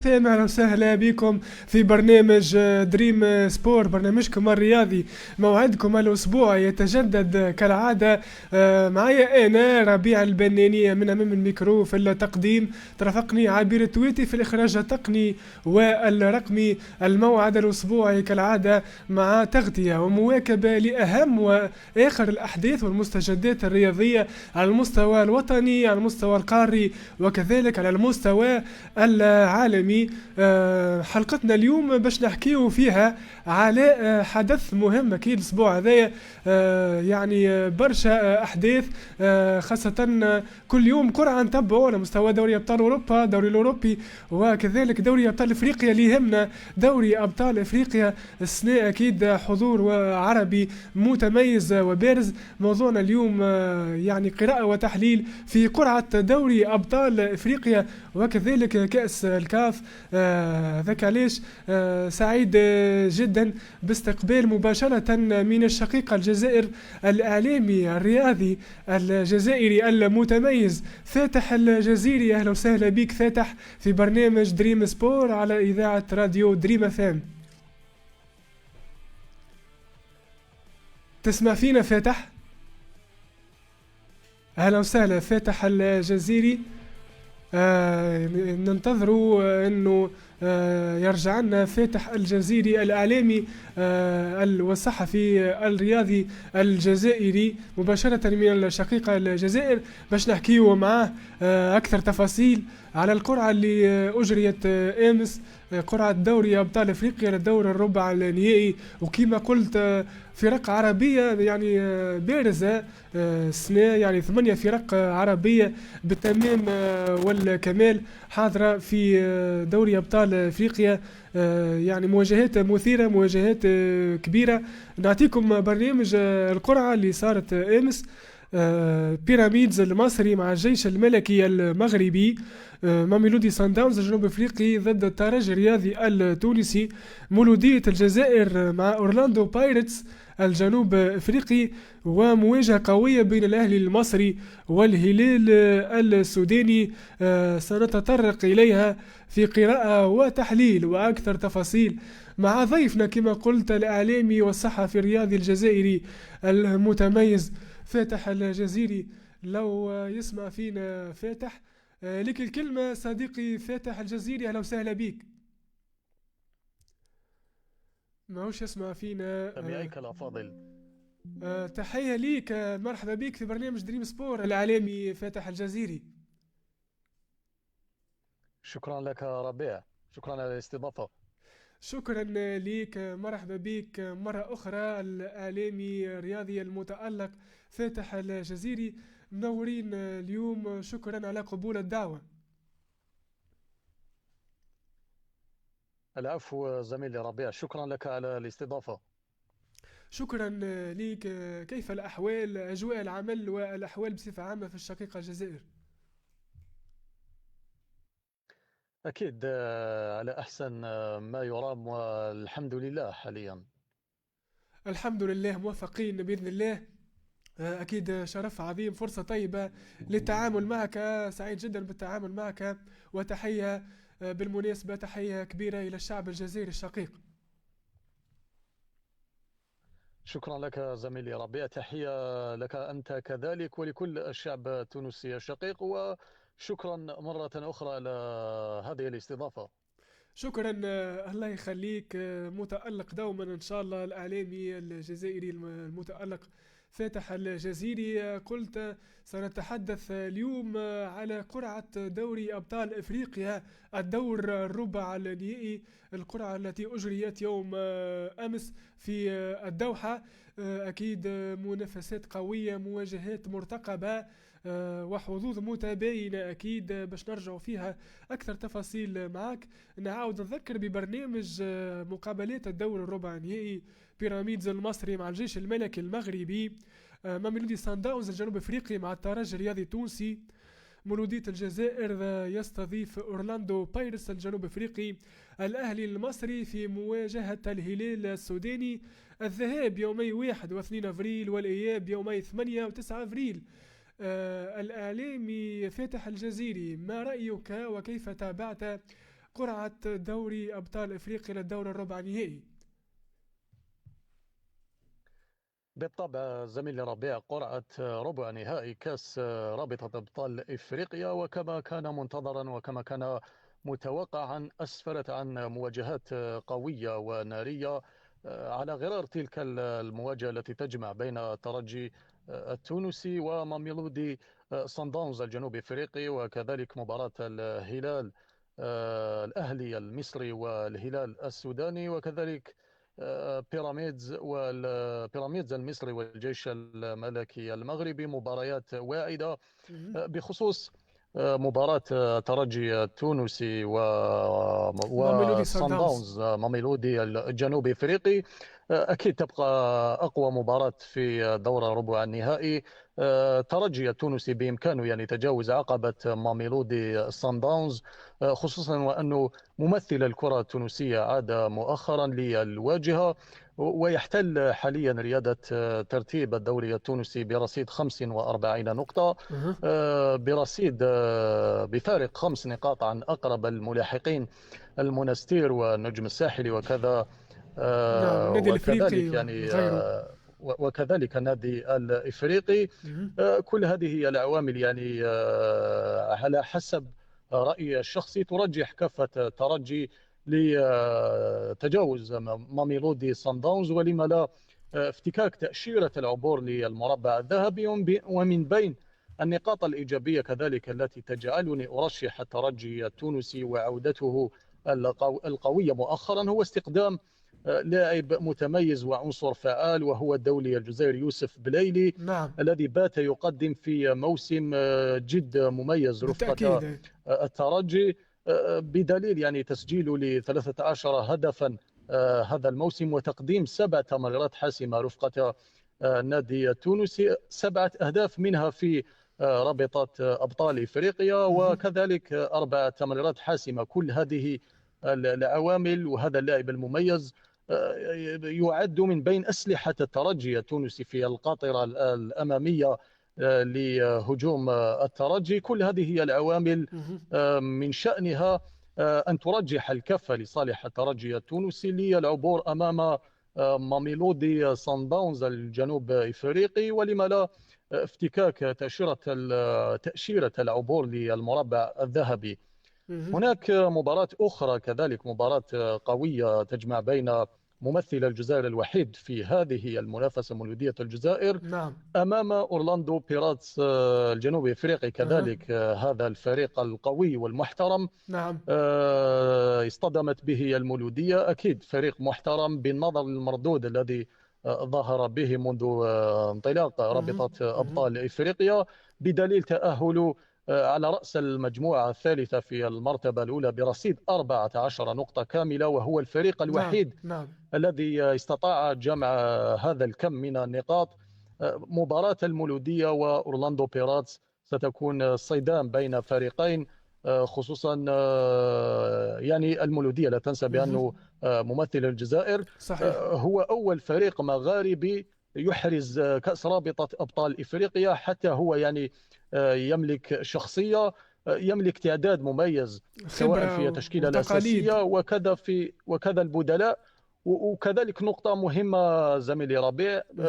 اهلا وسهلا بكم في برنامج دريم سبور، برنامجكم الرياضي. موعدكم الاسبوع يتجدد كالعاده. معايا انا ربيع البناني من امام الميكرو في التقديم، ترافقني عبير التويتي في الاخراج التقني والرقمي. الموعد الاسبوعي كالعاده مع تغطيه ومواكبه لاهم واخر الاحداث والمستجدات الرياضيه على المستوى الوطني، على المستوى القاري، وكذلك على المستوى العالمي. حلقتنا اليوم باش نحكيو فيها على حدث مهم اكيد الاسبوع هذايا. يعني برشا احداث، خاصة كل يوم قرعة نتبعوا على مستوى دوري ابطال اوروبا، دوري الاوروبي، وكذلك دوري ابطال افريقيا اللي يهمنا. دوري ابطال افريقيا السنة اكيد حضور عربي متميز وبارز. موضوعنا اليوم يعني قراءة وتحليل في قرعة دوري ابطال افريقيا وكذلك كأس الكاف. ذاك علاش سعيد جدا باستقبال مباشرة من الشقيقة الجزائر الإعلامي الرياضي الجزائري المتميز فاتح الجزيري. أهلا وسهلا بك فاتح في برنامج دريم سبور على إذاعة راديو دريم فام. تسمع فينا فاتح؟ أهلا وسهلا فاتح الجزيري. ننتظروا انه يرجع لنا فاتح الجزيري الاعلامي والصحفي الرياضي الجزائري مباشرة من الشقيقة الجزائر باش نحكيو معاه اكثر تفاصيل على القرعة اللي اجريت امس، قرعة دوري ابطال افريقيا للدور الربع النهائي. وكما قلت فرق عربية يعني بارزة السنة، يعني 8 فرق عربية بالتمام والكمال حاضرة في دوري أبطال أفريقيا. يعني مواجهات مثيرة، مواجهات كبيرة. نعطيكم برنامج القرعة اللي صارت أمس. بيراميدز المصري مع الجيش الملكي المغربي، ماميلودي سان داونز الجنوب افريقي ضد الترجي الرياضي التونسي، مولودية الجزائر مع اورلاندو بايرتس الجنوب افريقي، ومواجهة قوية بين الاهلي المصري والهلال السوداني. سنتطرق اليها في قراءة وتحليل واكثر تفاصيل مع ضيفنا كما قلت الاعلامي والصحفي الرياضي الجزائري المتميز فاتح الجزيري. لو يسمع فينا فاتح، لك الكلمة صديقي فاتح الجزيري. أهلا وسهلا بيك. ماهوش يسمع فينا. سامعيك الأفاضل. تحية ليك، مرحبا بيك في برنامج دريم سبور الإعلامي فاتح الجزيري. شكرا لك ربيع، شكرا على الاستضافة. شكرا ليك، مرحبا بك مرة أخرى الإعلامي الرياضي المتألق فاتح الجزيري. منورين اليوم، شكرا على قبول الدعوة. العفو زميلي ربيع، شكرا لك على الاستضافة. شكرا ليك. كيف الأحوال، أجواء العمل والأحوال بصفة عامة في الشقيقة الجزائر؟ أكيد على أحسن ما يرام، والحمد لله حاليا. الحمد لله موفقين بإذن الله. أكيد شرف عظيم، فرصة طيبة للتعامل معك. سعيد جدا بالتعامل معك. وتحية بالمناسبة، تحية كبيرة إلى الشعب الجزائري الشقيق. شكرا لك زميلي ربيع، تحية لك أنت كذلك ولكل الشعب التونسي الشقيق، وشكرا مرة أخرى على هذه الاستضافة. شكرا، الله يخليك. متألق دوما إن شاء الله، الإعلامي الجزائري المتألق فاتح الجزيري. قلت سنتحدث اليوم على قرعة دوري أبطال إفريقيا، الدور الربع النهائي، القرعة التي أجريت يوم أمس في الدوحة. أكيد منافسات قوية، مواجهات مرتقبة، وحظوظ متباينة أكيد باش نرجع فيها أكثر تفاصيل معك. نعاود نذكر ببرنامج مقابلات الدور الربع النهائي. بيراميدز المصري مع الجيش الملكي المغربي، ماميلودي سان داونز الجنوب افريقي مع الترجي الرياضي التونسي، مولودية الجزائر يستضيف اورلاندو بايرتس الجنوب افريقي، الاهلي المصري في مواجهة الهلال السوداني. الذهاب يومي 1 و2 افريل والاياب يومي 8 و9 افريل. الإعلامي فاتح الجزيري، ما رأيك وكيف تابعت قرعة دوري أبطال إفريقيا للدور الربع نهائي. بالطبع زميلي ربيع، قرعة ربع نهائي كأس رابطة أبطال إفريقيا، وكما كان منتظرا وكما كان متوقعا أسفرت عن مواجهات قوية ونارية، على غرار تلك المواجهة التي تجمع بين الترجي التونسي وماميلودي صن داونز الجنوب إفريقي، وكذلك مباراة الهلال الأهلي المصري والهلال السوداني، وكذلك بيراميدز والبيراميدز المصري والجيش الملكي المغربي. مباريات واعدة. مهم. بخصوص مباراة ترجي التونسي ماميلودي سان وصن داونز. داونز ماميلودي الجنوب افريقي، اكيد تبقى اقوى مباراة في دور ربع النهائي. ترجي التونسي بامكانه يعني تجاوز عقبة ماميلودي سان داونز، خصوصا وانه ممثل الكرة التونسية عاد مؤخرا للواجهة، ويحتل حاليا ريادة ترتيب الدوري التونسي برصيد 45 نقطة، أها. برصيد بفارق 5 نقاط عن أقرب الملاحقين المنستير والنجم الساحلي، وكذا نعم، النادي الإفريقي وكذلك يعني وغيره. وكذلك النادي الإفريقي. مهم. كل هذه هي العوامل يعني على حسب رأيي الشخصي ترجح كفة ترجي لتجاوز ماميلودي صن داونز، ولما لا افتكاك تأشيرة العبور للمربع الذهبي. ومن بين النقاط الإيجابية كذلك التي تجعلني أرشح الترجي التونسي وعودته القوية مؤخرا هو استخدام لاعب متميز وعنصر فعال، وهو الدولي الجزائري يوسف بليلي، نعم، الذي بات يقدم في موسم جد مميز رفقة بالتأكيد. الترجي، بدليل يعني تسجيله ل13 هدفا هذا الموسم، وتقديم 7 تمريرات حاسمة رفقة النادي التونسي، 7 أهداف منها في رابطة أبطال إفريقيا، مهم. وكذلك 4 تمريرات حاسمة. كل هذه العوامل وهذا اللاعب المميز يعد من بين أسلحة الترجي التونسي في القاطرة الأمامية لهجوم الترجي. كل هذه هي العوامل مهم. من شأنها أن ترجح الكفة لصالح الترجي التونسي للعبور أمام ماميلودي صن داونز الجنوب إفريقي، ولما لا افتكاك تأشيرة العبور للمربع الذهبي. مهم. هناك مباراة أخرى كذلك، مباراة قوية تجمع بين ممثل الجزائر الوحيد في هذه المنافسة، مولودية الجزائر، نعم. أمام أورلاندو بيراتس الجنوب إفريقي، أها. كذلك هذا الفريق القوي والمحترم. نعم. اصطدمت به المولودية، أكيد فريق محترم بالنظر للمردود الذي ظهر به منذ انطلاق مهم. رابطة مهم. أبطال إفريقيا، بدليل تأهل على رأس المجموعة الثالثة في المرتبة الأولى برصيد 14 نقطة كاملة، وهو الفريق نعم. الوحيد نعم. الذي استطاع جمع هذا الكم من النقاط. مباراة المولودية وأورلاندو بيراتس ستكون صيدان بين فريقين، خصوصا يعني المولودية لا تنسى مهم. بأنه ممثل الجزائر صحيح. هو أول فريق مغاربي يحرز كأس رابطة أبطال إفريقيا، حتى هو يعني يملك شخصية، يملك تعداد مميز سواء خبرة في التشكيلة وتقاليد. الأساسية وكذا البدلاء. وكذلك نقطة مهمة زميلي ربيع، مهم.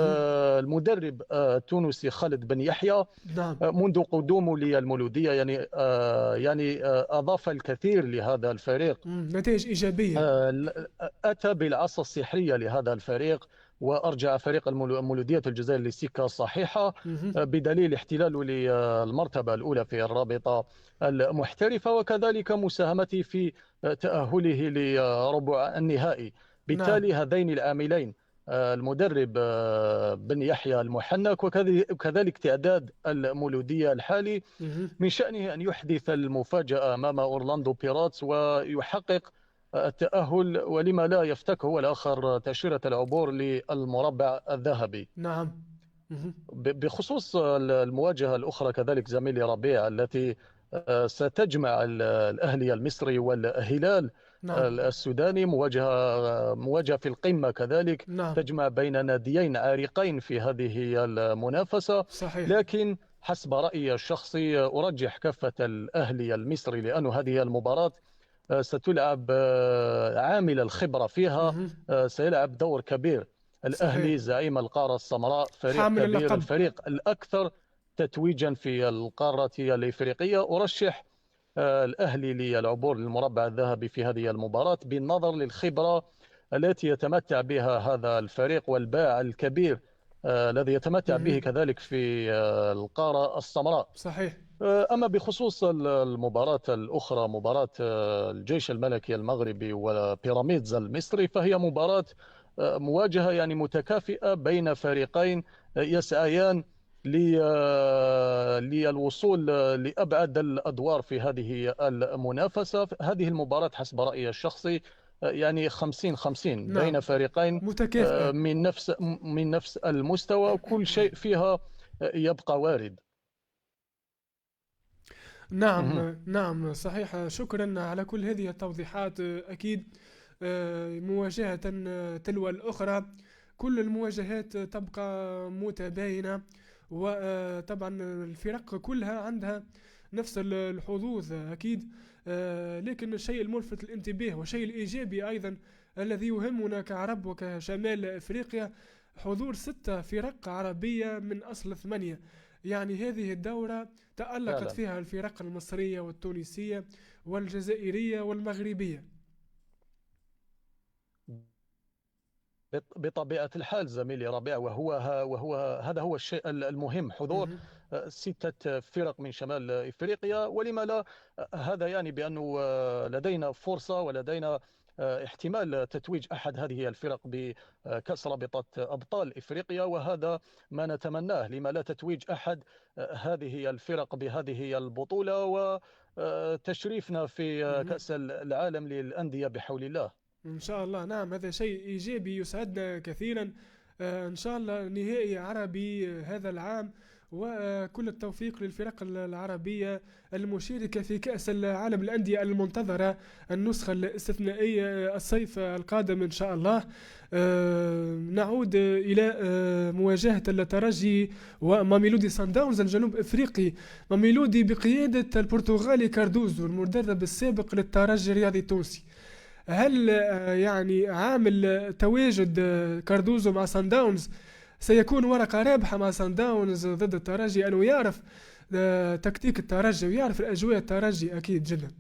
المدرب التونسي خالد بن يحيى نعم. منذ قدومه للمولودية يعني أضاف الكثير لهذا الفريق. نتائج إيجابية. أتى بالعصا السحرية لهذا الفريق، وأرجع فريق المولودية الجزائر للسكة الصحيحة، مهم. بدليل احتلاله للمرتبة الأولى في الرابطة المحترفة، وكذلك مساهمته في تأهله لربع النهائي. نعم. بالتالي هذين العاملين، المدرب بن يحيى المحنك وكذلك تعداد المولودية الحالي، مهم. من شأنه أن يحدث المفاجأة أمام أورلاندو بيراتس ويحقق التأهل، ولما لا يفتك هو الآخر تأشيرة العبور للمربع الذهبي. نعم. مهم. بخصوص المواجهة الأخرى كذلك زميلي ربيع، التي ستجمع الأهلي المصري والهلال نعم. السوداني، مواجهة في القمة كذلك، نعم. تجمع بين ناديين عريقين في هذه المنافسة. صحيح. لكن حسب رأيي الشخصي أرجح كفة الأهلي المصري، لأن هذه المباراة ستلعب عامل الخبرة فيها مهم. سيلعب دور كبير. صحيح. الأهلي زعيم القارة السمراء، فريق حامل كبير، اللقب. الفريق الأكثر تتويجا في القارة الإفريقية. أرشح الأهلي للعبور للمربع الذهبي في هذه المباراة بالنظر للخبرة التي يتمتع بها هذا الفريق والباع الكبير الذي يتمتع به مهم. كذلك في القارة السمراء. صحيح. أما بخصوص المباراة الأخرى، مباراة الجيش الملكي المغربي وبيراميدز المصري، فهي مباراة مواجهة يعني متكافئة بين فريقين يسعيان للوصول لأبعد الأدوار في هذه المنافسة. هذه المباراة حسب رأيي الشخصي يعني 50-50 بين نعم. فريقين متكافئة. من نفس المستوى، كل شيء فيها يبقى وارد. مهم. نعم نعم صحيح. شكرا على كل هذه التوضيحات. أكيد مواجهة تلو الأخرى، كل المواجهات تبقى متباينة، وطبعا الفرق كلها عندها نفس الحظوظ أكيد. لكن الشيء الملفت للانتباه والشيء الإيجابي أيضا الذي يهمنا كعرب وكشمال أفريقيا، حضور 6 فرق عربية من أصل 8. يعني هذه الدورة تألقت فعلا، فيها الفرق المصرية والتونسية والجزائرية والمغربية. بطبيعة الحال زميلي ربيع، وهو هذا هو الشيء المهم، حضور مهم. 6 فرق من شمال إفريقيا. ولما لا؟ هذا يعني بأنه لدينا فرصة ولدينا احتمال تتويج أحد هذه الفرق بكأس رابطة أبطال إفريقيا، وهذا ما نتمناه. لما لا تتويج أحد هذه الفرق بهذه البطولة وتشريفنا في مهم. كأس العالم للأندية بحول الله. إن شاء الله. نعم، هذا شيء إيجابي يسعدنا كثيرا. إن شاء الله نهائي عربي هذا العام، وكل التوفيق للفرق العربية المشاركة في كأس العالم للأندية المنتظرة، النسخة الاستثنائية الصيف القادم إن شاء الله. نعود إلى مواجهة الترجي وماميلودي سان داونز الجنوب أفريقي. ماميلودي بقيادة البرتغالي كاردوزو المدرب السابق للترجي الرياضي التونسي. هل يعني عامل تواجد كاردوزو مع سان داونز سيكون ورقة رابحة مع سان داونز ضد الترجي، أنه يعرف تكتيك الترجي ويعرف الأجواء الترجي أكيد جدا.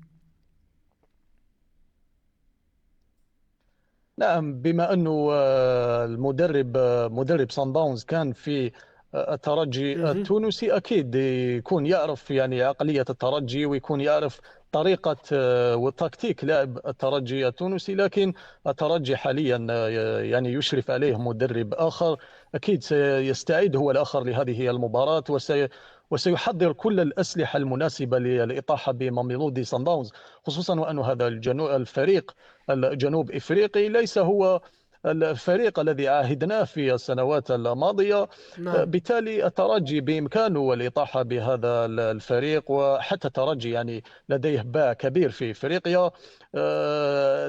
نعم، بما أنه مدرب صن داونز كان في الترجي مهم. التونسي، أكيد يكون يعرف يعني عقلية الترجي، ويكون يعرف طريقة وتكتيك لعب الترجي التونسي. لكن الترجي حاليا يعني يشرف عليه مدرب آخر، أكيد سيستعيد هو الآخر لهذه المباراة، وسيحضر كل الأسلحة المناسبة للإطاحة بماميلودي صن داونز، خصوصا وأن هذا الفريق الجنوب إفريقي ليس هو الفريق الذي عاهدناه في السنوات الماضية. نعم. بالتالي الترجي بإمكانه الإطاحة بهذا الفريق، وحتى الترجي يعني لديه باع كبير في إفريقيا،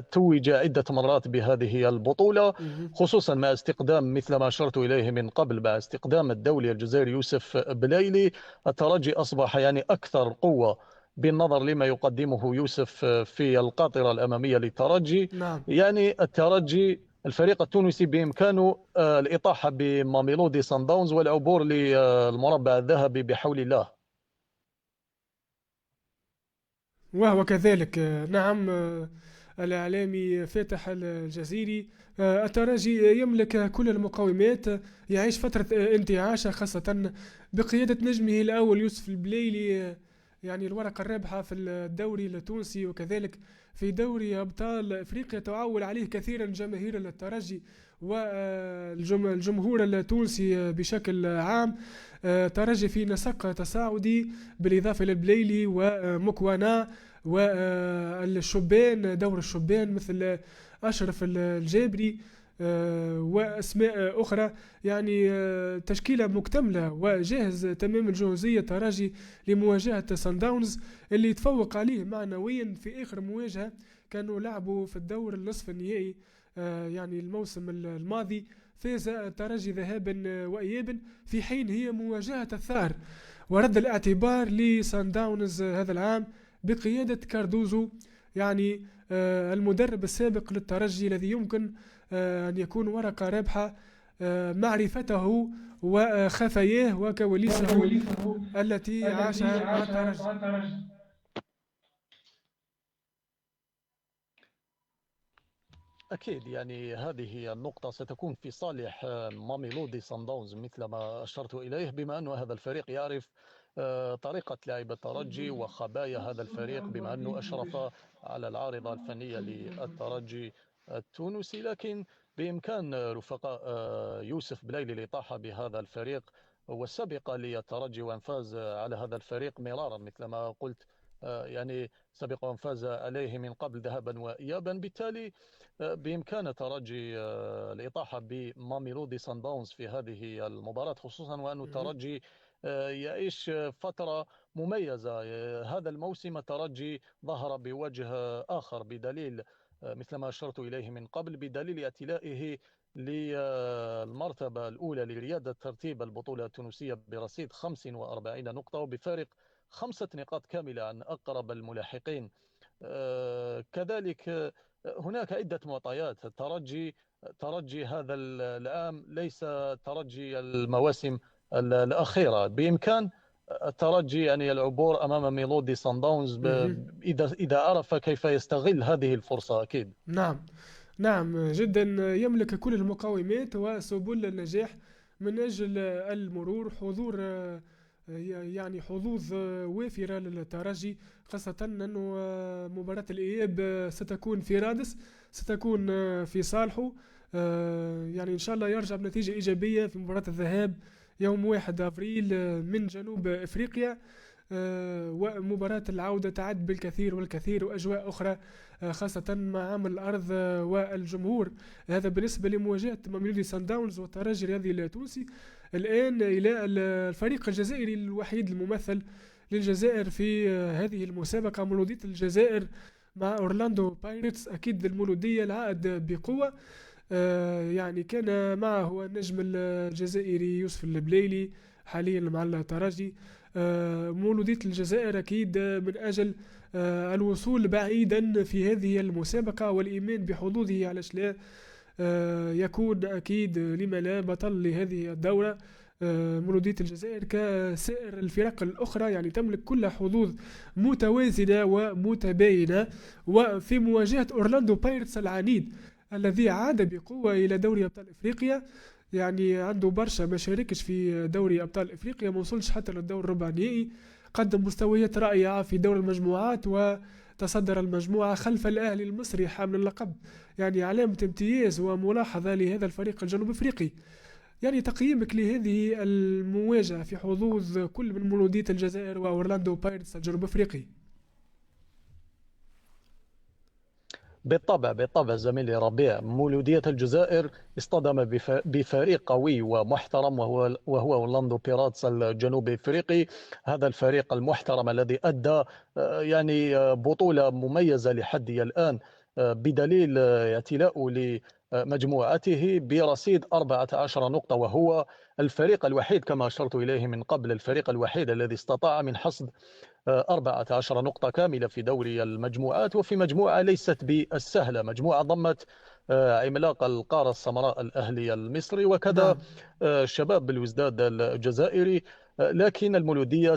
توج عدة مرات بهذه البطولة، مهم. خصوصا مع استقدام، مثل ما أشرت إليه من قبل، مع استقدام الدولي الجزائري يوسف بلايلي. الترجي أصبح يعني أكثر قوة بالنظر لما يقدمه يوسف في القاطرة الأمامية للترجي. نعم. يعني الترجي الفريق التونسي بإمكانه الإطاحة بماميلودي صن داونز والعبور للمربع الذهبي بحول الله. وهو كذلك. نعم. الإعلامي فاتح الجزيري. الترجي يملك كل المقومات، يعيش فترة انتعاشة خاصة بقيادة نجمه الأول يوسف البليلي. يعني الورقة الرابحة في الدوري التونسي وكذلك في دوري أبطال أفريقيا تعول عليه كثيرا جماهير الترجي والجمهور التونسي بشكل عام. ترجي في نسق تصاعدي بالإضافة للبليلي ومكوانا والشبان، دور الشبان مثل أشرف الجابري وأسماء أخرى. يعني تشكيلة مكتملة وجاهز تمام الجاهزية ترجي لمواجهة سان داونز اللي تفوق عليه معنويا في آخر مواجهة كانوا لعبوا في الدور النصف النهائي. يعني الموسم الماضي فاز الترجي ذهابا وإيابا، في حين هي مواجهة الثار ورد الاعتبار لسان داونز هذا العام بقيادة كاردوزو. يعني المدرب السابق للترجي الذي يمكن أن يكون ورقة رابحة، معرفته وخفاياه وكواليسه التي عاشها مع الترجي. أكيد، يعني هذه النقطة ستكون في صالح ماميلودي صن داونز مثل ما أشرت إليه، بما أن هذا الفريق يعرف طريقة لعب الترجي وخبايا هذا الفريق، بما أنه أشرف على العارضة الفنية للترجي التونسي. لكن بإمكان رفقاء يوسف بلايلي الإطاحة بهذا الفريق والسابق للترجي، وأن فاز على هذا الفريق مرارا مثل ما قلت، يعني سبق وأن فاز عليه من قبل ذهابا وإيابا. بالتالي بإمكان الترجي الإطاحة بماميلودي صن داونز في هذه المباراة، خصوصا وأن مهم. الترجي يعيش فترة مميزة. هذا الموسم الترجي ظهر بوجه آخر، بدليل مثل ما أشرت إليه من قبل، بدليل اعتلائه للمرتبة الأولى لريادة ترتيب البطولة التونسية برصيد 45 نقطة، وبفارق 5 نقاط كاملة عن أقرب الملاحقين. كذلك هناك عدة معطيات. ترجي هذا العام ليس ترجي المواسم الأخيرة. بإمكان الترجي يعني العبور أمام ميلودي صن داونز مهم. إذا عرف كيف يستغل هذه الفرصة. أكيد. نعم، نعم جدا، يملك كل المقومات وسبل النجاح من أجل المرور، حضور يعني حظوظ وافرة للترجي، خاصة أنه مباراة الإياب ستكون في رادس، ستكون في صالحه. يعني إن شاء الله يرجع بنتيجة إيجابية في مباراة الذهاب يوم 1 أبريل من جنوب إفريقيا. ومباراة العودة تعد بالكثير والكثير وأجواء أخرى، خاصة مع عامل الأرض والجمهور. هذا بالنسبة لمواجهة ماميلودي سان داونز والترجي الرياضي التونسي. الآن إلى الفريق الجزائري الوحيد الممثل للجزائر في هذه المسابقة، مولودية الجزائر مع أورلاندو بايرتس. أكيد المولودية العائد بقوة، يعني كان معه النجم الجزائري يوسف البليلي حاليا مع الترجي. مولودية الجزائر أكيد من أجل الوصول بعيدا في هذه المسابقة والإيمان بحظوظه، على لا يكون أكيد لما لا بطل لهذه الدورة. مولودية الجزائر كسائر الفرق الأخرى يعني تملك كل حظوظ متوازنة ومتباينة، وفي مواجهة أورلاندو بايرتس العنيد الذي عاد بقوة إلى دوري أبطال إفريقيا، يعني عنده برشا ما شاركش في دوري أبطال إفريقيا، ما وصلش حتى للدور الربع النهائي، قدم مستويات رائعة في دور المجموعات وتصدر المجموعة خلف الأهلي المصري حامل اللقب. يعني علامة امتياز وملاحظة لهذا الفريق الجنوب إفريقي. يعني تقييمك لهذه المواجهة في حظوظ كل من مولودية الجزائر وأورلاندو بايرتس الجنوب إفريقي؟ بالطبع زميلي ربيع، مولودية الجزائر اصطدم بفريق قوي ومحترم، وهو أورلاندو بيراتس الجنوب افريقي. هذا الفريق المحترم الذي ادى يعني بطولة مميزة لحد الآن، بدليل اعتلاء لمجموعته برصيد 14 نقطة، وهو الفريق الوحيد كما أشرت إليه من قبل، الفريق الوحيد الذي استطاع من حصد 14 نقطة كاملة في دوري المجموعات، وفي مجموعة ليست بالسهلة، مجموعة ضمت عملاق القارة السمراء الأهلي المصري، وكذا نعم. شباب بالوزداد الجزائري. لكن المولودية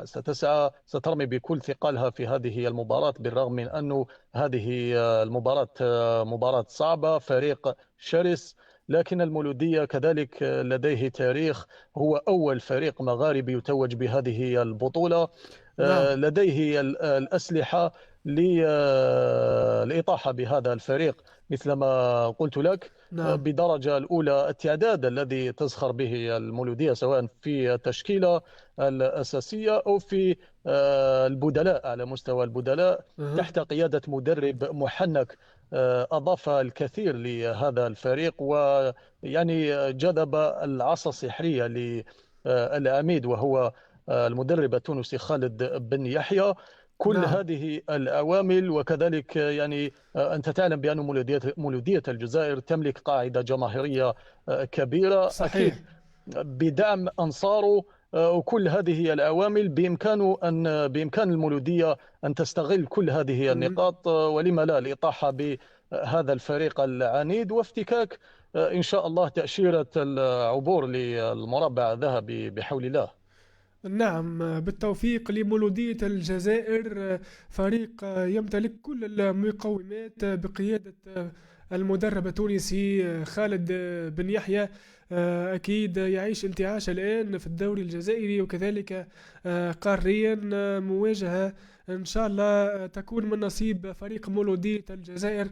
ستسعى سترمي بكل ثقلها في هذه المباراة، بالرغم من أن هذه المباراة مباراة صعبة، فريق شرس. لكن المولودية كذلك لديه تاريخ، هو أول فريق مغاربي يتوج بهذه البطولة. نعم. لديه الأسلحة للإطاحة بهذا الفريق، مثل ما قلت لك. نعم. بدرجة الأولى التعداد الذي تزخر به المولودية، سواء في التشكيلة الأساسية أو في البدلاء، على مستوى البدلاء أه. تحت قيادة مدرب محنك، أضاف الكثير لهذا الفريق، ويعني جذب العصا السحرية للعميد وهو المدرب التونسي خالد بن يحيى. كل نعم. هذه العوامل، وكذلك يعني أنت تعلم بأن مولودية الجزائر تملك قاعدة جماهيرية كبيرة، صحيح. أكيد بدعم أنصاره. وكل هذه هي العوامل بإمكان المولودية أن تستغل كل هذه مم. النقاط، ولما لا الإطاحة بهذا الفريق العنيد وافتكاك إن شاء الله تأشيرة العبور للمربع الذهبي بحول الله. نعم، بالتوفيق لمولودية الجزائر. فريق يمتلك كل المقومات بقيادة المدرب التونسي خالد بن يحيى. أكيد يعيش انتعاش الآن في الدوري الجزائري وكذلك قاريا. مواجهة إن شاء الله تكون من نصيب فريق مولودية الجزائر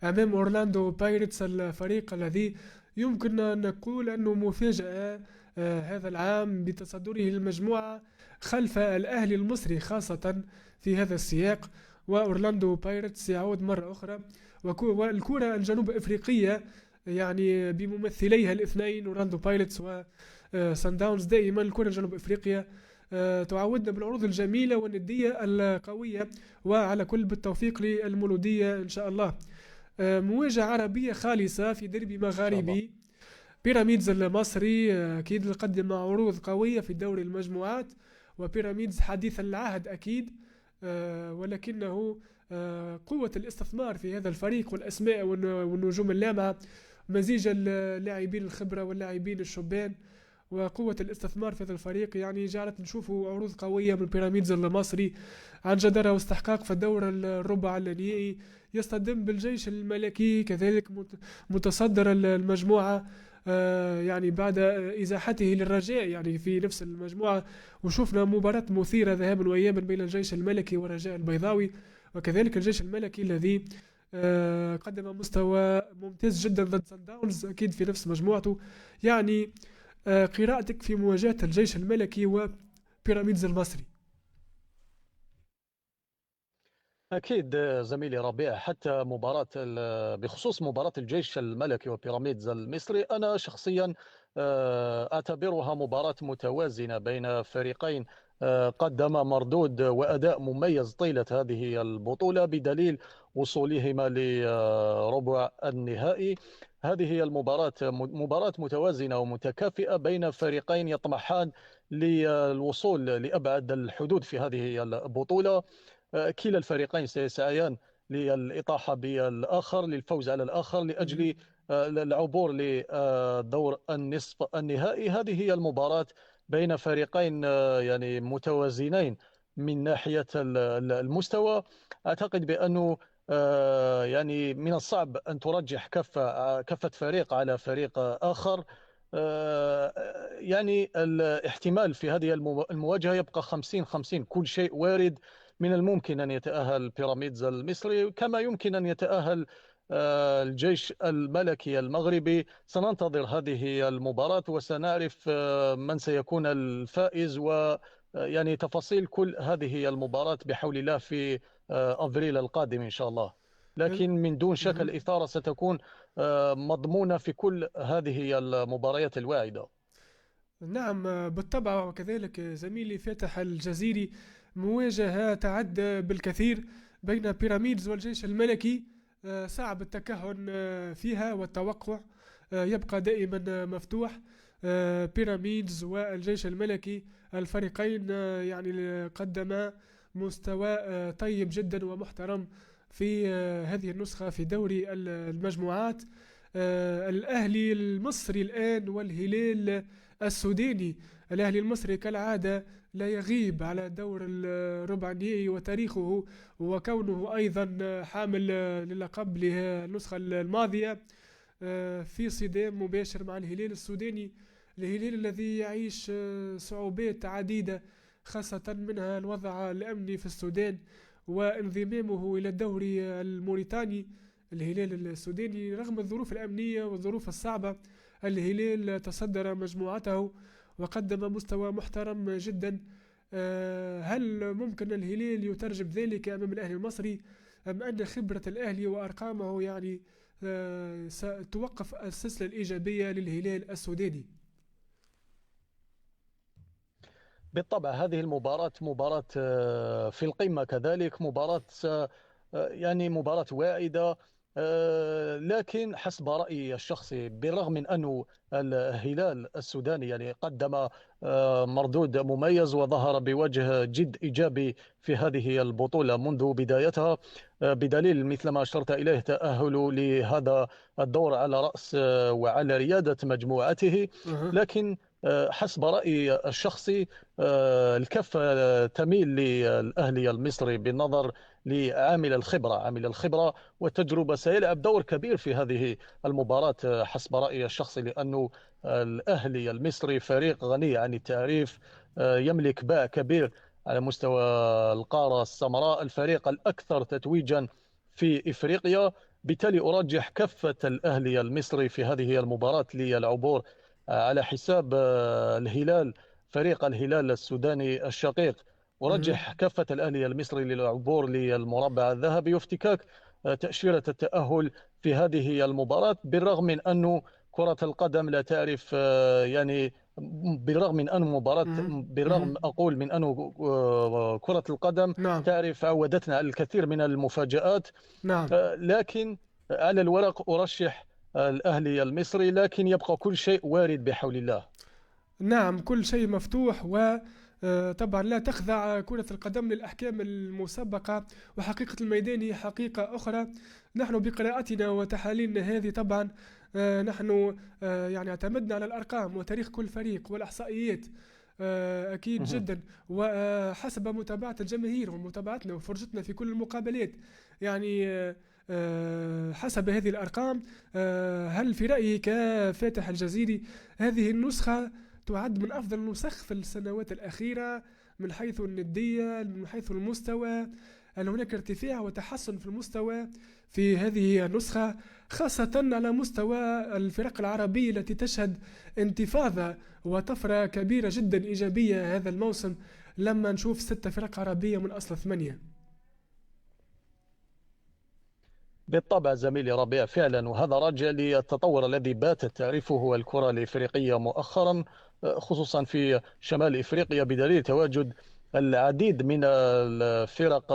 أمام أورلاندو بايرتس، الفريق الذي يمكن أن نقول أنه مفاجأة هذا العام بتصدره المجموعة خلف الأهلي المصري، خاصة في هذا السياق. وأورلاندو بايرتس يعود مرة أخرى، والكرة الجنوب أفريقية يعني بممثليها الاثنين أورلاندو بايرتس وسان داونز. دائما الكرة الجنوب أفريقية تعودنا بالعروض الجميلة والندية القوية. وعلى كل بالتوفيق للمولودية إن شاء الله. مواجهة عربية خالصة في ديربي إن شاء الله. مغاربي. بيراميدز المصري أكيد قدم عروض قوية في دوري المجموعات، وبيراميدز حديث العهد أكيد. ولكنه قوة الاستثمار في هذا الفريق والأسماء والنجوم اللامعة، مزيج اللاعبين الخبرة واللاعبين الشبان وقوة الاستثمار في هذا الفريق، يعني جعلت نشوفوا عروض قوية من بيراميدز المصري عن جدارة واستحقاق في الدور الربع النهائي. يصطدم بالجيش الملكي كذلك متصدر المجموعة، يعني بعد إزاحته للرجاء يعني في نفس المجموعة. وشوفنا مباراة مثيرة ذهابا وإيابا بين الجيش الملكي والرجاء البيضاوي، وكذلك الجيش الملكي الذي قدم مستوى ممتاز جدا ضد سان داونز أكيد في نفس مجموعته. يعني قراءتك في مواجهة الجيش الملكي وبيراميدز المصري؟ أكيد زميلي ربيع، حتى بخصوص مباراة الجيش الملكي وبيراميدز المصري، أنا شخصيا أعتبرها مباراة متوازنة بين فريقين قدم مردود وأداء مميز طيلة هذه البطولة بدليل وصولهما لربع النهائي. هذه هي مباراة متوازنة ومتكافئة بين فريقين يطمحان للوصول لأبعد الحدود في هذه البطولة. كلا الفريقين سيسعيان للإطاحة بالآخر، للفوز على الآخر، مهم. لأجل العبور لدور النصف النهائي. هذه هي المباراة بين فريقين يعني متوازنين من ناحية المستوى. أعتقد بأنه يعني من الصعب أن ترجح كفة فريق على فريق آخر. يعني الاحتمال في هذه المواجهة يبقى 50-50، كل شيء وارد. من الممكن أن يتأهل بيراميدز المصري كما يمكن أن يتأهل الجيش الملكي المغربي. سننتظر هذه المباراة وسنعرف من سيكون الفائز، ويعني تفاصيل كل هذه المباراة بحول الله في أفريل القادم إن شاء الله. لكن من دون شك مهم. الإثارة ستكون مضمونة في كل هذه المباريات الواعدة. نعم، بالطبع. وكذلك زميلي فاتح الجزيري، مواجهة تعد بالكثير بين بيراميدز والجيش الملكي. صعب التكهن فيها، والتوقع يبقى دائما مفتوح. بيراميدز والجيش الملكي الفريقين يعني قدما مستوى طيب جدا ومحترم في هذه النسخة في دوري المجموعات. الأهلي المصري الآن والهلال السوداني. الأهلي المصري كالعادة لا يغيب على دور الربع النهائي، وتاريخه وكونه أيضا حامل للقب للنسخة الماضية في صدام مباشر مع الهلال السوداني. الهلال الذي يعيش صعوبات عديدة، خاصة منها الوضع الأمني في السودان وانضمامه إلى الدوري الموريتاني. الهلال السوداني رغم الظروف الأمنية والظروف الصعبة، الهلال تصدر مجموعته وقدم مستوى محترم جدا. هل ممكن الهلال يترجم ذلك أمام الأهلي المصري، أم أن خبرة الأهلي وأرقامه يعني ستوقف السلسلة الإيجابية للهلال السوداني؟ بالطبع هذه المباراة مباراة في القمة، كذلك مباراة يعني مباراة واعدة. لكن حسب رأيي الشخصي، بالرغم من أن الهلال السوداني يعني قدم مردود مميز وظهر بوجه جد إيجابي في هذه البطولة منذ بدايتها، بدليل مثل ما أشرت إليه تأهل لهذا الدور على رأس وعلى ريادة مجموعته. أها. لكن حسب رأيي الشخصي الكفة تميل للأهلي المصري بالنظر لعامل الخبرة. عامل الخبرة والتجربة سيلعب دور كبير في هذه المباراة حسب رأيي الشخصي، لأنه الأهلي المصري فريق غني عن التعريف، يملك باع كبير على مستوى القارة السمراء، الفريق الأكثر تتويجا في إفريقيا. بالتالي أرجح كفة الأهلي المصري في هذه المباراة للعبور على حساب الهلال، فريق الهلال السوداني الشقيق. أها. أرجح كافة الأهلي المصري للعبور للمربع الذهبي وافتكاك تأشيرة التأهل في هذه المباراة، بالرغم من أنه كرة القدم لا تعرف يعني بالرغم من أن مباراة أها. أها. بالرغم أقول من أنه كرة القدم نعم. تعرف عودتنا على الكثير من المفاجآت. نعم. لكن على الورق أرشح الأهلي المصري، لكن يبقى كل شيء وارد بحول الله. نعم، كل شيء مفتوح، و طبعا لا تخضع كرة القدم للأحكام المسبقة، وحقيقة الميدان هي حقيقة أخرى. نحن بقراءتنا وتحاليلنا هذه طبعا نحن يعني اعتمدنا على الأرقام وتاريخ كل فريق والإحصائيات، أكيد مهم. جدا، وحسب متابعة الجماهير ومتابعتنا وفرجتنا في كل المقابلات. يعني حسب هذه الأرقام، هل في رأيك فاتح الجزيري هذه النسخة تعد من أفضل النسخ في السنوات الأخيرة من حيث الندية، من حيث المستوى؟ هل هناك ارتفاع وتحسن في المستوى في هذه النسخة، خاصة على مستوى الفرق العربية التي تشهد انتفاضة وطفرة كبيرة جدا إيجابية هذا الموسم، لما نشوف 6 فرق عربية من أصل 8؟ بالطبع زميلي ربيع، فعلا، وهذا راجع للتطور الذي باتت تعرفه الكرة الإفريقية مؤخرا، خصوصا في شمال إفريقيا، بدليل تواجد العديد من الفرق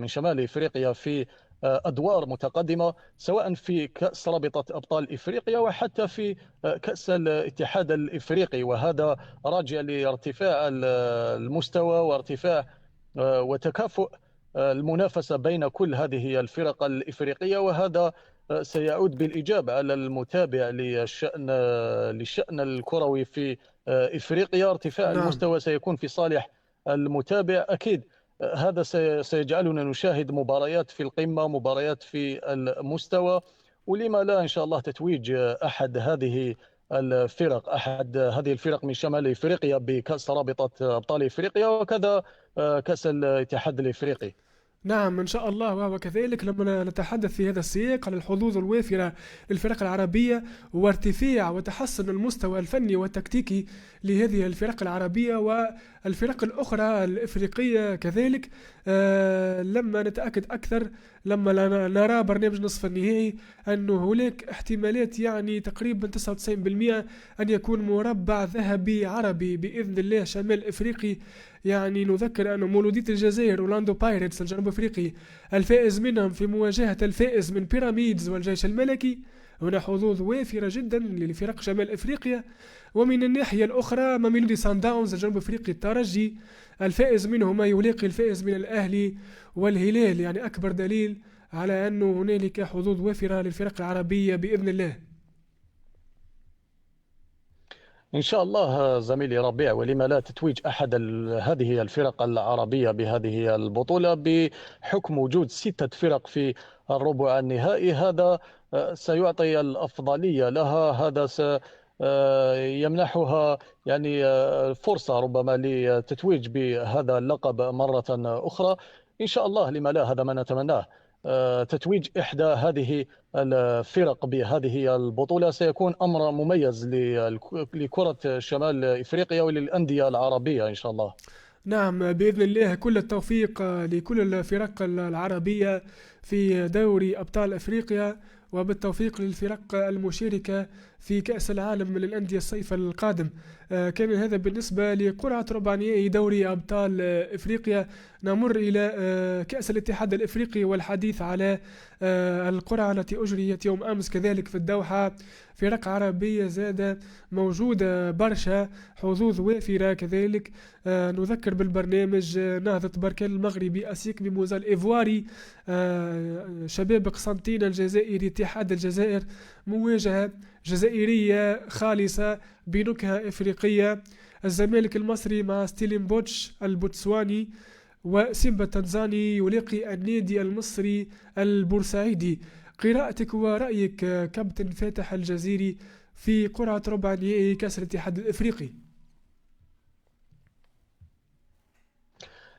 من شمال إفريقيا في أدوار متقدمة، سواء في كأس رابطة أبطال إفريقيا وحتى في كأس الاتحاد الإفريقي. وهذا راجع لارتفاع المستوى وارتفاع وتكافؤ المنافسة بين كل هذه الفرق الإفريقية، وهذا سيعود بالإيجاب على المتابع للشأن الكروي في إفريقيا. ارتفاع نعم. المستوى سيكون في صالح المتابع أكيد. هذا سيجعلنا نشاهد مباريات في القمة، مباريات في المستوى، ولما لا إن شاء الله تتويج أحد هذه الفرق من شمال إفريقيا بكأس رابطة أبطال إفريقيا، وكذا كأس الاتحاد الإفريقي. نعم إن شاء الله. وهو كذلك لما نتحدث في هذا السياق عن الحظوظ الوافرة للفرق العربية وارتفاع وتحسن المستوى الفني والتكتيكي لهذه الفرق العربية والفرق الأخرى الإفريقية كذلك، لما نتأكد أكثر، لما نرى برنامج نصف النهائي، أنه هناك احتمالات يعني تقريبا 99% أن يكون مربع ذهبي عربي بإذن الله شمال إفريقي. يعني نذكر أن مولودية الجزائر أورلاندو بايرتس الجنوب أفريقي الفائز منهم في مواجهة الفائز من بيراميدز والجيش الملكي، هنا حظوظ وافرة جدا لفرق شمال أفريقيا. ومن الناحية الأخرى ميلودي سان داونز الجنوب أفريقي الترجي الفائز منهما يلاقي الفائز من الأهلي والهلال، يعني أكبر دليل على أنه هنالك حظوظ وافرة للفرق العربية بإذن الله. إن شاء الله زميلي ربيع، ولما لا تتويج أحد هذه الفرق العربية بهذه البطولة، بحكم وجود 6 فرق في الربع النهائي. هذا سيعطي الأفضلية لها، هذا يمنحها يعني فرصة ربما للتتويج بهذا اللقب مرة أخرى. إن شاء الله، لما لا، هذا ما نتمناه. تتويج إحدى هذه الفرق بهذه البطولة سيكون أمر مميز لكرة شمال إفريقيا وللأندية العربية إن شاء الله. نعم بإذن الله، كل التوفيق لكل الفرق العربية في دوري أبطال أفريقيا، وبالتوفيق للفرق المشاركة في كأس العالم للأندية الصيف القادم. كان هذا بالنسبة لقرعة ربع نهائي دوري أبطال أفريقيا. نمر إلى كأس الاتحاد الأفريقي والحديث على القرعة التي أجريت يوم أمس كذلك في الدوحة. فرق عربية زاد موجودة برشا، حظوظ وافرة كذلك. نذكر بالبرنامج نهضة بركان المغربي، أسيك ميموزا الإيفواري، شباب قسنطينة الجزائري، اتحاد الجزائر. مواجهة جزائرية خالصة بنكهة إفريقية. الزمالك المصري مع ستيلين بوتش البوتسواني، وسيمبا التنزاني يلاقي النادي المصري البورسعيدي. قراءتك ورأيك كابتن فاتح الجزيري في قرعة ربع نهائي كأس الاتحاد الإفريقي؟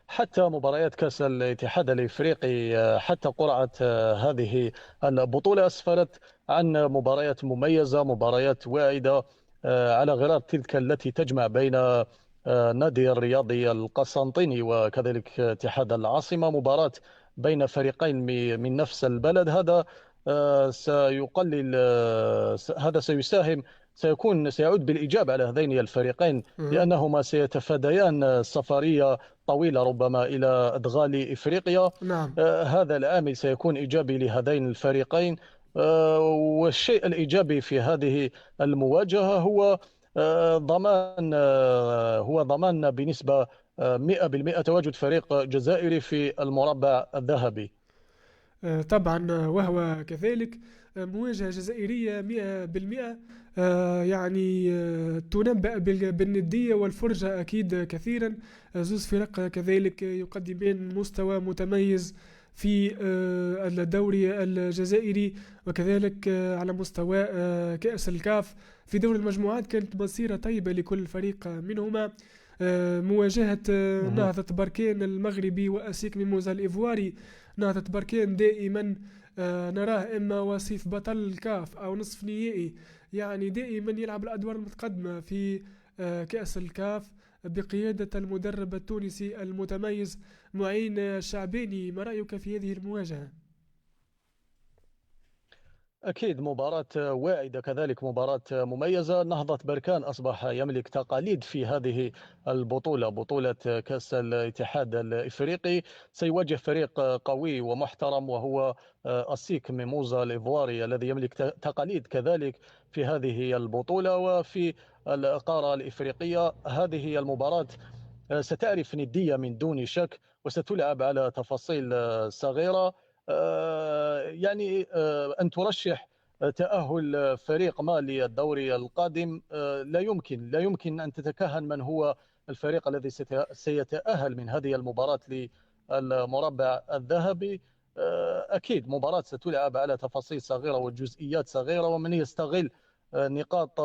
حتى مباريات كأس الاتحاد الإفريقي، حتى قرعة هذه البطولة أسفرت عن مباريات مميزة، مباريات واعدة، على غرار تلك التي تجمع بين نادي الرياضي القسنطيني وكذلك اتحاد العاصمة. مباراة بين فريقين من نفس البلد. هذا سيقلل، هذا سيعود بالإيجاب على هذين الفريقين، لأنهما سيتفاديان سفرية طويلة ربما إلى أدغال إفريقيا. نعم. هذا العامل سيكون إيجابي لهذين الفريقين. والشيء الإيجابي في هذه المواجهة هو ضمان بنسبة 100% تواجد فريق جزائري في المربع الذهبي. طبعا، وهو كذلك مواجهة جزائرية 100%. يعني تنبأ بالندية والفرجة أكيد كثيرا. زوز فرق كذلك يقدمان مستوى متميز في الدوري الجزائري، وكذلك على مستوى كأس الكاف. في دور المجموعات كانت مسيرة طيبة لكل فريق منهما. مواجهة نهضة بركان المغربي وأسيك ميموزا الإيفواري. نهضة بركان دائما نراه إما وصيف بطل الكاف أو نصف نهائي، يعني دائما يلعب الأدوار المتقدمة في كأس الكاف بقيادة المدرب التونسي المتميز معين الشعباني. ما رأيك في هذه المواجهة؟ أكيد مباراة واعدة، كذلك مباراة مميزة. نهضة بركان أصبح يملك تقاليد في هذه البطولة، بطولة كأس الاتحاد الإفريقي. سيواجه فريق قوي ومحترم وهو أسيك ميموزا الإيفواري، الذي يملك تقاليد كذلك في هذه البطولة وفي القارة الإفريقية. هذه المباراة ستعرف ندية من دون شك، وستلعب على تفاصيل صغيرة. يعني أن ترشح تأهل فريق ما للدوري القادم، لا يمكن أن تتكهن من هو الفريق الذي سيتأهل من هذه المباراة للمربع الذهبي. أكيد مباراة ستلعب على تفاصيل صغيرة وجزئيات صغيرة، ومن يستغل نقاط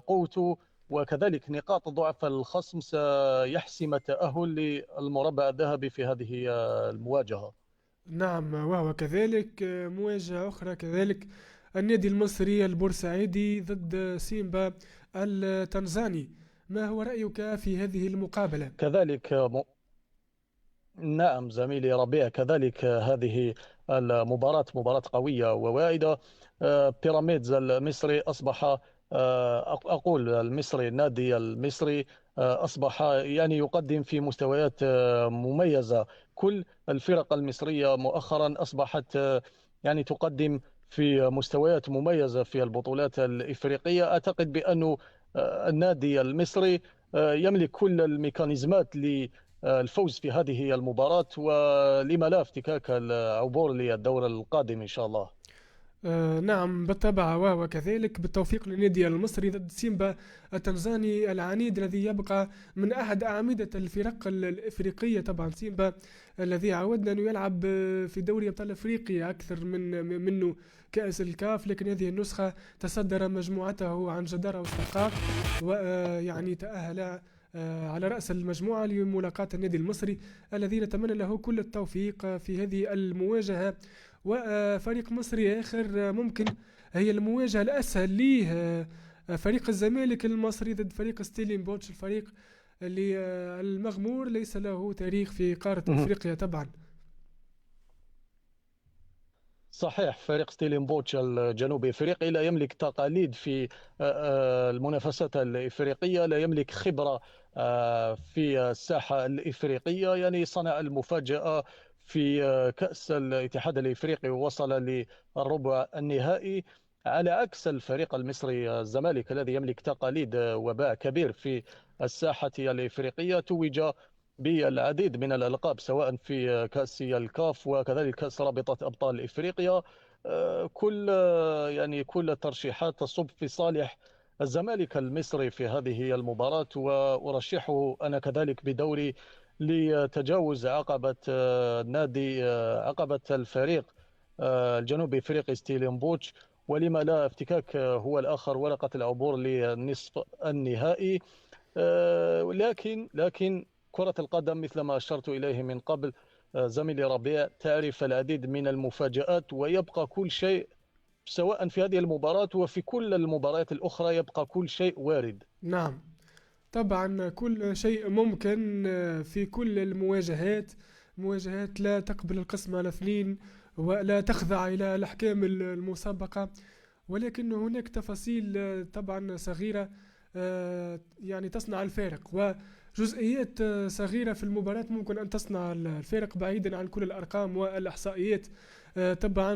قوته وكذلك نقاط ضعف الخصم سيحسم التأهل للمربع الذهبي في هذه المواجهة. نعم، وهو كذلك مواجهة أخرى كذلك، النادي المصري البورسعيدي ضد سيمبا التنزاني. ما هو رأيك في هذه المقابلة؟ كذلك نعم زميلي ربيع، كذلك هذه المباراة مباراة قوية وواعدة. بيراميدز المصري أصبح، أقول المصري، النادي المصري أصبح يعني يقدم في مستويات مميزة. كل الفرق المصرية مؤخرا أصبحت يعني تقدم في مستويات مميزة في البطولات الإفريقية. أعتقد بأن النادي المصري يملك كل الميكانيزمات الفوز في هذه المباراة، ولما لا افتكاك العبور للدور القادم إن شاء الله. نعم بالطبع، وهو كذلك بالتوفيق للنادي المصري ضد سيمبا التنزاني العنيد، الذي يبقى من أحد أعمدة الفرق الإفريقية. طبعا سيمبا الذي عودنا أنه يلعب في دوري أبطال أفريقيا أكثر منه كأس الكاف، لكن هذه النسخة تصدر مجموعته عن جدارة واستحقاق، ويعني تأهل على رأس المجموعة لملاقاة النادي المصري، الذي نتمنى له كل التوفيق في هذه المواجهة. وفريق مصري آخر ممكن هي المواجهة الأسهل ليه، فريق الزمالك المصري ضد فريق ستيلين بوتش، الفريق اللي المغمور ليس له تاريخ في قارة أفريقيا طبعا. صحيح، فريق ستيلينبوتش الجنوبي افريقي لا يملك تقاليد في المنافسات الافريقيه، لا يملك خبره في الساحه الافريقيه، يعني صنع المفاجاه في كاس الاتحاد الافريقي ووصل للربع النهائي، على عكس الفريق المصري الزمالك الذي يملك تقاليد وباع كبير في الساحه الافريقيه. توج بالعديد من الألقاب سواء في كأس الكاف وكذلك كأس رابطة أبطال إفريقيا. كل يعني كل الترشيحات تصب في صالح الزمالك المصري في هذه المباراة، وأرشحه أنا كذلك بدوري لتجاوز عقبة نادي عقبة الفريق الجنوبي إفريقي ستيلينبوتش، ولما لا افتكاك هو الآخر ورقة العبور للنصف النهائي. لكن كرة القدم مثل ما أشرت إليه من قبل زميلي ربيع تعرف العديد من المفاجآت، ويبقى كل شيء سواء في هذه المباراة وفي كل المباريات الأخرى يبقى كل شيء وارد. نعم، طبعا كل شيء ممكن في كل المواجهات. مواجهات لا تقبل القسم على اثنين ولا تخضع إلى الأحكام المسبقة، ولكن هناك تفاصيل طبعا صغيرة يعني تصنع الفارق، وجزئيات صغيرة في المباراة ممكن أن تصنع الفارق بعيدا عن كل الأرقام والإحصائيات. طبعا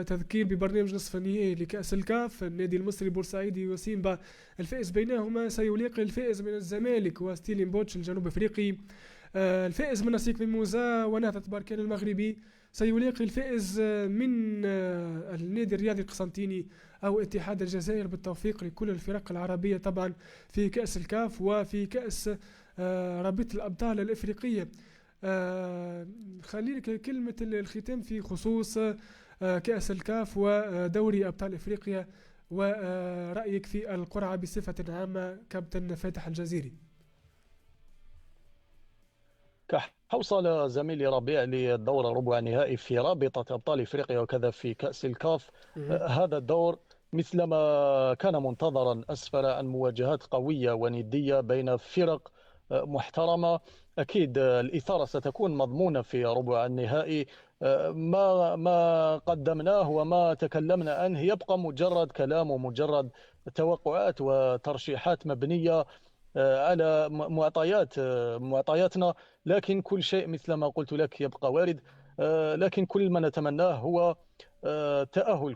تذكير ببرنامج نصف النهائي لكأس الكاف، النادي المصري بورسعيدي وسيمبا الفائز بينهما سيلاقي الفائز من الزمالك وستيلين بوتش الجنوب افريقي. الفائز من نسيق ميموزا ونهضة بركان المغربي سيلاقي الفائز من النادي الرياضي القسنطيني أو اتحاد الجزائر، بالتوفيق لكل الفرق العربية طبعا في كأس الكاف وفي كأس رابطة الأبطال الإفريقية. خليني كلمة الختام في خصوص كأس الكاف ودوري أبطال إفريقيا، ورأيك في القرعة بصفة عامة كابتن فاتح الجزيري. حوصل زميلي ربيع للدور ربع النهائي في رابطة أبطال إفريقيا وكذا في كأس الكاف. هذا الدور مثلما كان منتظرا أسفر عن مواجهات قوية وندية بين فرق محترمة. أكيد الإثارة ستكون مضمونة في ربع النهائي. ما قدمناه وما تكلمنا عنه يبقى مجرد كلام ومجرد توقعات وترشيحات مبنية على معطياتنا، لكن كل شيء مثل ما قلت لك يبقى وارد. لكن كل ما نتمناه هو تأهل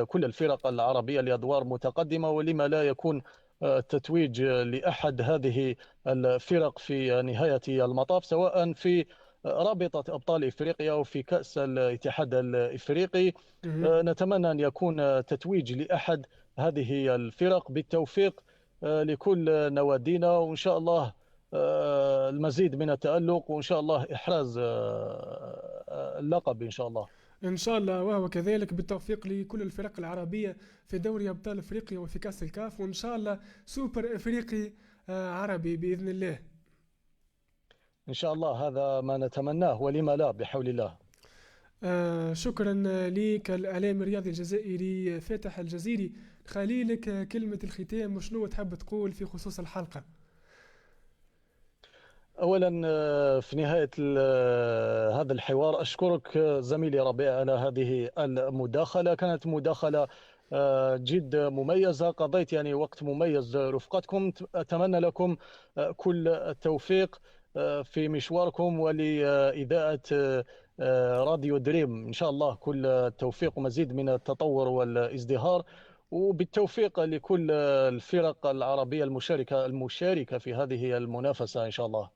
كل الفرق العربية لأدوار متقدمة، ولما لا يكون التتويج لأحد هذه الفرق في نهاية المطاف، سواء في رابطة أبطال إفريقيا أو في كأس الاتحاد الإفريقي. نتمنى أن يكون تتويج لأحد هذه الفرق، بالتوفيق لكل نوادينا، وإن شاء الله المزيد من التألق، وإن شاء الله إحراز اللقب إن شاء الله. إن شاء الله، وهو كذلك بالتوفيق لكل الفرق العربية في دوري أبطال أفريقيا وفي كأس الكاف، وإن شاء الله سوبر أفريقي عربي بإذن الله. إن شاء الله هذا ما نتمناه، ولما لا بحول الله. شكرا لك الإعلامي الرياضي الجزائري فاتح الجزيري. خليلك كلمة الختام، وشنو تحب تقول في خصوص الحلقة؟ أولا في نهاية هذا الحوار أشكرك زميلي ربيع على هذه المداخلة، كانت مداخلة جد مميزة، قضيت يعني وقت مميز رفقتكم. أتمنى لكم كل التوفيق في مشواركم ولإذاعة راديو دريم، إن شاء الله كل التوفيق ومزيد من التطور والازدهار، وبالتوفيق لكل الفرق العربية المشاركة في هذه المنافسة إن شاء الله.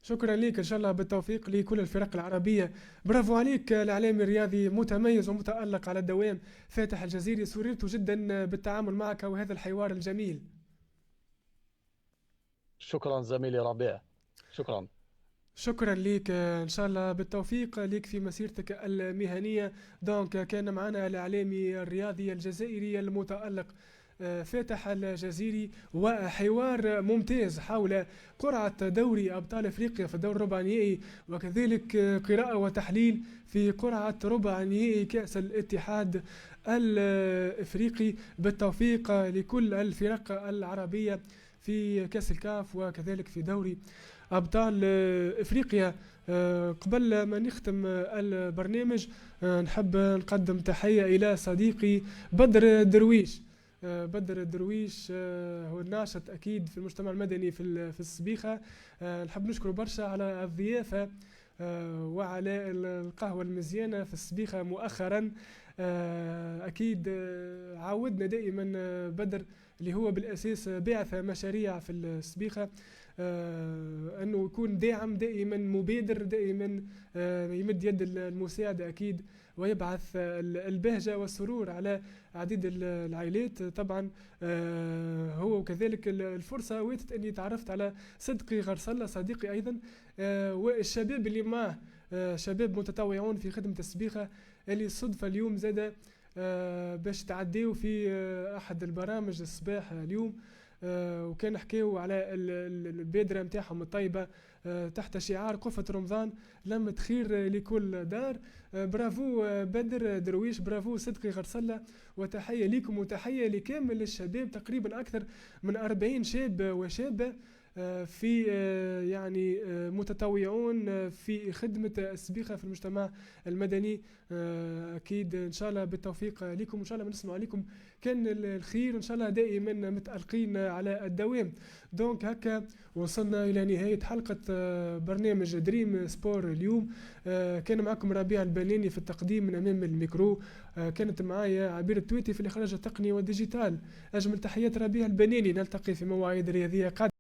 شكرا لك، إن شاء الله بالتوفيق لكل الفرق العربية. برافو عليك، الإعلامي الرياضي متميز ومتألق على الدوام فاتح الجزيري. سررت جدا بالتعامل معك وهذا الحوار الجميل. شكرا زميلي ربيع، شكرا. شكرا لك، ان شاء الله بالتوفيق لك في مسيرتك المهنيه. دونك كان معنا الاعلامي الرياضي الجزائري المتالق فاتح الجزيري، وحوار ممتاز حول قرعة دوري أبطال أفريقيا في الدور ربع نهائي، وكذلك قراءة وتحليل في قرعة ربع نهائي كأس الاتحاد الأفريقي. بالتوفيق لكل الفرق العربية في كأس الكاف وكذلك في دوري أبطال إفريقيا. قبل ما نختم البرنامج نحب نقدم تحية إلى صديقي بدر درويش. بدر الدرويش هو الناشط أكيد في المجتمع المدني في السبيخة. نحب نشكره برشا على الضيافة وعلى القهوة المزيانة في السبيخة مؤخرا. أكيد عودنا دائما بدر اللي هو بالأساس بعث مشاريع في السبيخة أنه يكون داعم دائما، مبادر دائما، يمد يد المساعدة أكيد، ويبعث البهجة والسرور على عديد العائلات. طبعا هو وكذلك الفرصة واتت أني تعرفت على صدقي غرسلة صديقي أيضا، والشباب اللي معه شباب متطوعون في خدمة السبيخة اللي صدفة اليوم زاد باش تعديو في أحد البرامج الصباح اليوم، وكان حكيو على البادرة متاعهم الطيبة تحت شعار قفة رمضان لمة خير لكل دار. برافو بدر درويش، برافو صدقي غرسلة، وتحية لكم وتحية لكامل الشباب، تقريبا أكثر من 40 شاب وشابة في يعني متطوعون في خدمة السبيخة في المجتمع المدني. أكيد إن شاء الله بالتوفيق لكم، إن شاء الله بنسمع لكم كان الخير، إن شاء الله دائما متألقين على الدوام. دونك هكا وصلنا إلى نهاية حلقة برنامج دريم سبور اليوم. كان معكم ربيع البناني في التقديم من أمام الميكرو، كانت معايا عبير التويتي في الإخراج التقني والديجيتال. أجمل تحيات ربيع البناني، نلتقي في مواعيد رياضية قادمة.